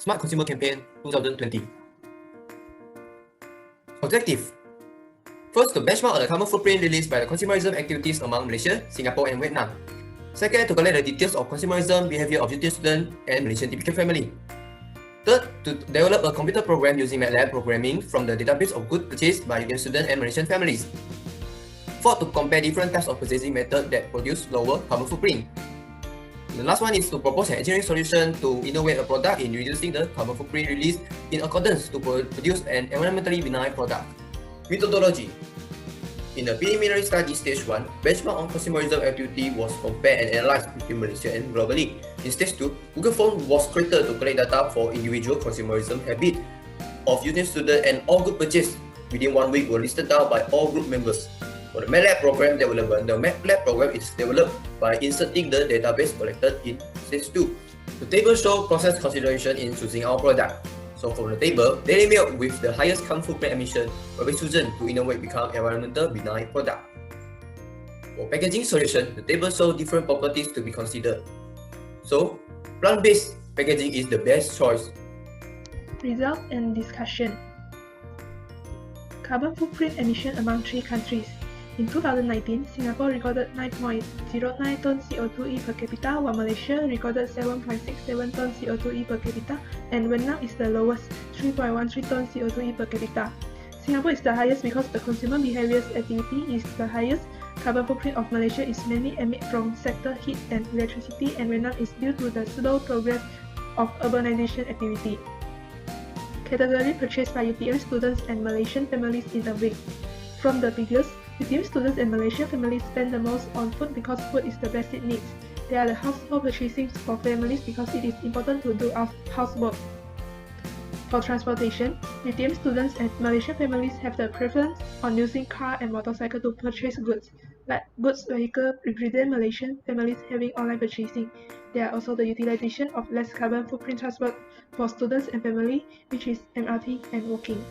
Smart Consumer Campaign 2020. Objective. First, to benchmark on the carbon footprint released by the consumerism activities among Malaysia, Singapore and Vietnam. Second, to collect the details of consumerism behavior of UTM student and Malaysian typical family. Third, to develop a computer program using MATLAB programming from the database of goods purchased by UTM student and Malaysian families. Fourth, to compare different types of purchasing methods that produce lower carbon footprint. The last one is to propose an engineering solution to innovate a product in reducing the carbon footprint released in accordance to produce an environmentally benign product. Methodology. In the preliminary study stage 1, benchmark on consumerism activity was compared and analyzed between Malaysia and globally. In stage 2, Google Form was created to collect data for individual consumerism habit of UTM students, and all goods purchased within 1 week were listed down by all group members. For the MATLAB program development, the MATLAB program is developed by inserting the database collected in stage 2. The table shows process consideration in choosing our product. So from the table, dairy milk with the highest carbon footprint emission will be chosen to innovate become environmental benign product. For packaging solution, the table shows different properties to be considered. So, plant-based packaging is the best choice. Result and discussion. Carbon footprint emission among 3 countries. In 2019, Singapore recorded 9.09 tons CO2e per capita, while Malaysia recorded 7.67 tons CO2e per capita, and Vietnam is the lowest, 3.13 tons CO2e per capita. Singapore is the highest because the consumer behaviors activity is the highest. Carbon footprint of Malaysia is mainly emit from sector heat and electricity, and Vietnam is due to the slow progress of urbanization activity. Category purchased by UTM students and Malaysian families in a week. From the figures, UTM students and Malaysian families spend the most on food because food is the basic needs. They are the household purchasing for families because it is important to do housework. For transportation, UTM students and Malaysian families have the preference on using car and motorcycle to purchase goods. Like goods vehicle represent Malaysian families having online purchasing. There are also the utilization of less carbon footprint transport for students and family, which is MRT and walking.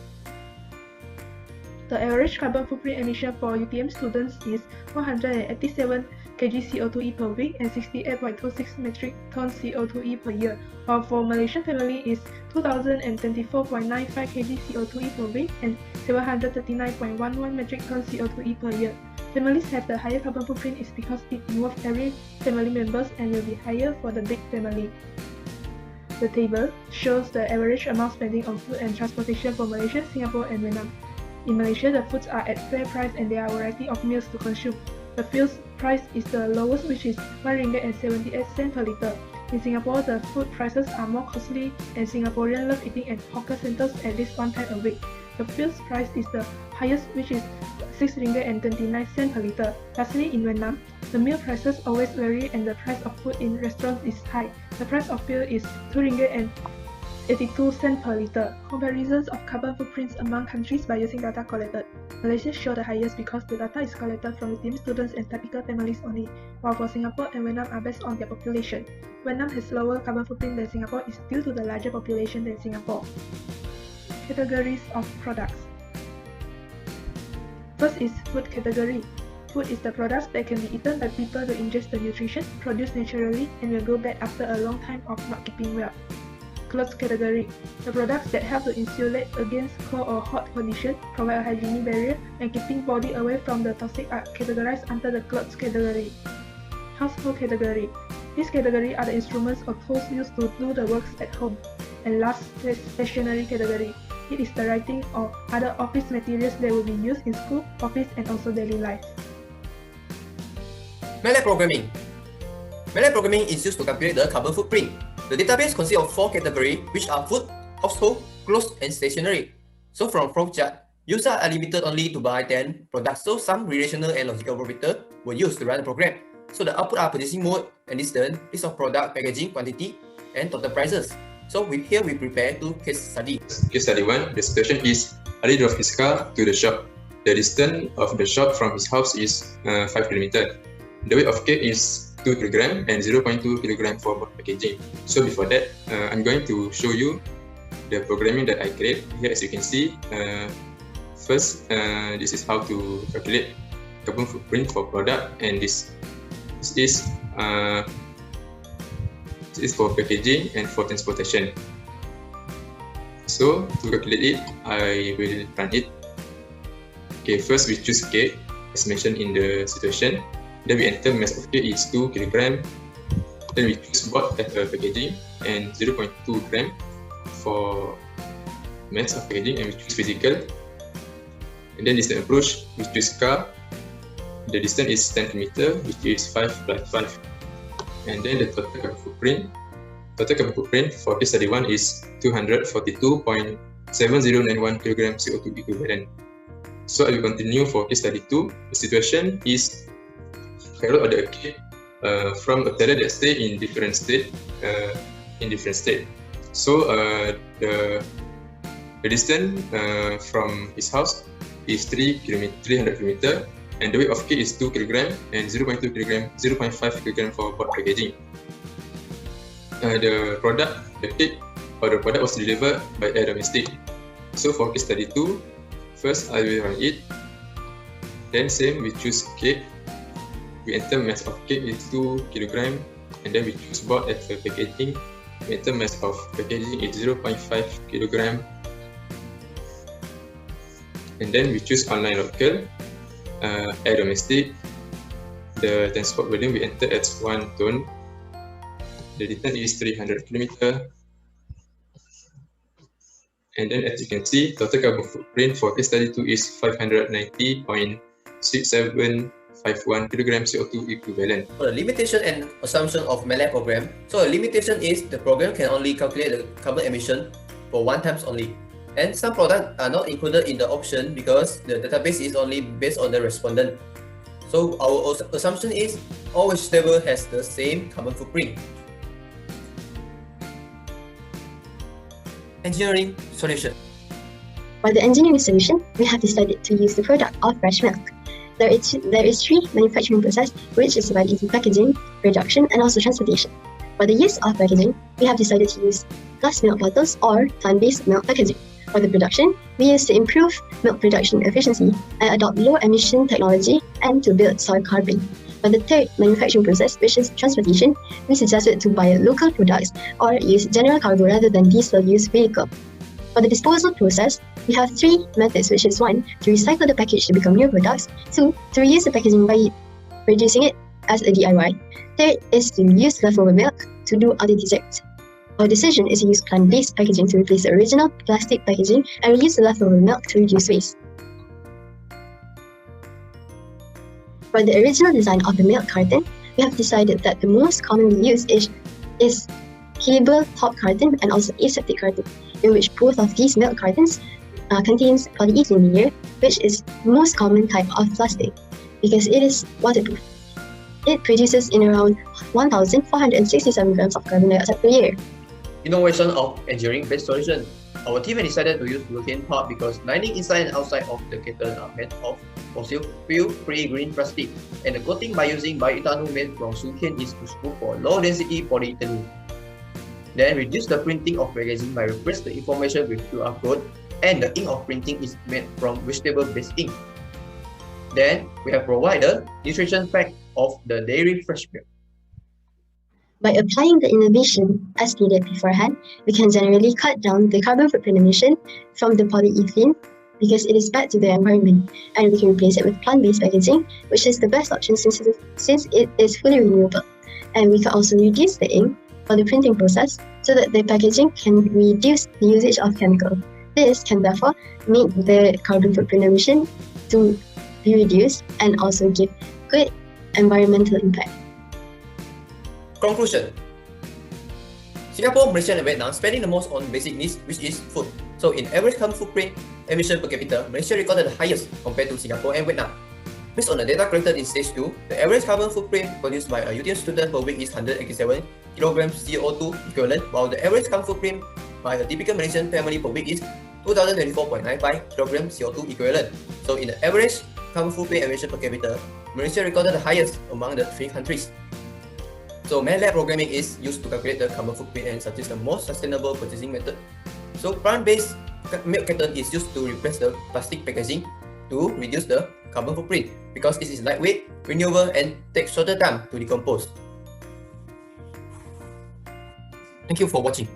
The average carbon footprint emission for UTM students is 187 kg CO2e per week and 68.26 metric tons CO2e per year, while for Malaysian family is 2024.95 kg CO2e per week and 739.11 metric tons CO2e per year. Families have the higher carbon footprint is because it involves every family members and will be higher for the big family. The table shows the average amount spending on food and transportation for Malaysia, Singapore and Vietnam. In Malaysia, the foods are at fair price and there are a variety of meals to consume. The fuel price is the lowest, which is RM1.78 per litre. In Singapore, the food prices are more costly and Singaporeans love eating at hawker centres at least 1 time a week. The fuel price is the highest, which is RM6.29 per litre. Lastly, in Vietnam, the meal prices always vary and the price of food in restaurants is high. The price of fuel is RM2.82 per litre. Comparisons of carbon footprints among countries by using data collected. Malaysia shows the highest because the data is collected from UTM students and typical families only, while for Singapore and Vietnam are based on their population. Vietnam has lower carbon footprint than Singapore is due to the larger population than Singapore. Categories of products. First is food category. Food is the products that can be eaten by people to ingest the nutrition produced naturally and will go bad after a long time of not keeping well. Clothes category. The products that help to insulate against cold or hot conditions, provide a hygienic barrier, and keeping body away from the toxic are categorized under the clothes category. Household category. This category are the instruments or tools used to do the works at home. And last, the stationery category. It is the writing or other office materials that will be used in school, office, and also daily life. MATLAB programming. MATLAB programming is used to calculate the carbon footprint. The database consists of 4 categories, which are food, household, clothes, and stationery. So from flowchart, users are limited only to buy 10 products, so some relational and logical operator were used to run the program. So the output are purchasing mode and distance, list of product, packaging, quantity, and total prices. So here we prepare 2 case study. Case study 1, the situation is Ali drove his car to the shop. The distance of the shop from his house is 5 km. The weight of cake is 2 kg and 0.2 kg for both packaging. So before that, I'm going to show you the programming that I create. Here as you can see, first this is how to calculate carbon footprint for product, and this is for packaging and for transportation. So to calculate it, I will run it. Okay, first we choose K as mentioned in the situation. Then we enter mass of K is 2 kg. Then we choose board as a packaging and 0.2 gram for mass of packaging, and we choose physical. And then distance approach, we choose car. The distance is 10 km, which is 5 plus 5. And then the total carbon footprint. Total carbon footprint for case study 1 is 242.7091 kg CO2 equivalent. So I will continue for case study 2. The situation is Carol ordered a cake from a teller that stay in different state. So the distance from his house is 300 km, and the weight of cake is 2 kg and 0.2 kg, 0.5 kg for board packaging. The cake or the product was delivered by air domestic. So for case study 2, first I will run it. Then same, we choose cake. We enter mass of cake is 2 kg, and then we choose board as a packaging. We enter mass of packaging is 0.5 kg. And then we choose online local, air domestic. The transport volume we enter as 1 ton. The distance is 300 km. And then as you can see, total carbon footprint for case study 2 is 590.6751 kg CO2 equivalent. For the limitation and assumption of MATLAB program, so a limitation is the program can only calculate the carbon emission for one times only. And some products are not included in the option because the database is only based on the respondent. So our assumption is all vegetable has the same carbon footprint. Engineering solution. For the engineering solution, we have decided to use the product of fresh milk. There is 3 manufacturing processes, which is divided into packaging, production, and also transportation. For the use of packaging, we have decided to use glass milk bottles or plant-based milk packaging. For the production, we use to improve milk production efficiency and adopt low-emission technology and to build soil carbon. For the third manufacturing process, which is transportation, we suggested to buy local products or use general cargo rather than diesel-use vehicle. For the disposal process, we have 3 methods, which is 1. To recycle the package to become new products. 2. To reuse the packaging by reducing it as a DIY. 3rd is to use leftover milk to do other desserts. Our decision is to use plant-based packaging to replace the original plastic packaging and reuse the leftover milk to reduce waste. For the original design of the milk carton, we have decided that the most commonly used is cable top carton and also aseptic carton, in which both of these milk cartons contains polyethylene layer, which is the most common type of plastic because it is waterproof. It produces in around 1,467 grams of carbon dioxide per year. Innovation of engineering-based solution. Our team decided to use sugarcane pulp because lining inside and outside of the carton are made of fossil fuel-free green plastic, and the coating by using bioethanol made from sugarcane is useful for low-density polyethylene. Then reduce the printing of packaging by replace the information with QR code, and the ink of printing is made from vegetable-based ink. Then we have provided nutrition fact of the dairy fresh milk. By applying the innovation as stated beforehand, we can generally cut down the carbon footprint emission from the polyethylene because it is bad to the environment, and we can replace it with plant-based packaging, which is the best option since it is fully renewable. And we can also reduce the ink for the printing process so that the packaging can reduce the usage of chemical. This can therefore make the carbon footprint emission to be reduced and also give good environmental impact. Conclusion. Singapore, Malaysia and Vietnam spending the most on basic needs, which is food. So in average carbon footprint emission per capita, Malaysia recorded the highest compared to Singapore and Vietnam. Based on the data collected in stage 2, the average carbon footprint produced by a UTM student per week is 187 kg CO2 equivalent, while the average carbon footprint by a typical Malaysian family per week is 2024.95 kg CO2 equivalent. So in the average carbon footprint emission per capita, Malaysia recorded the highest among the 3 countries. So MATLAB programming is used to calculate the carbon footprint and such is the most sustainable purchasing method. So plant-based milk carton is used to replace the plastic packaging to reduce the carbon footprint because it is lightweight, renewable, and takes shorter time to decompose. Thank you for watching.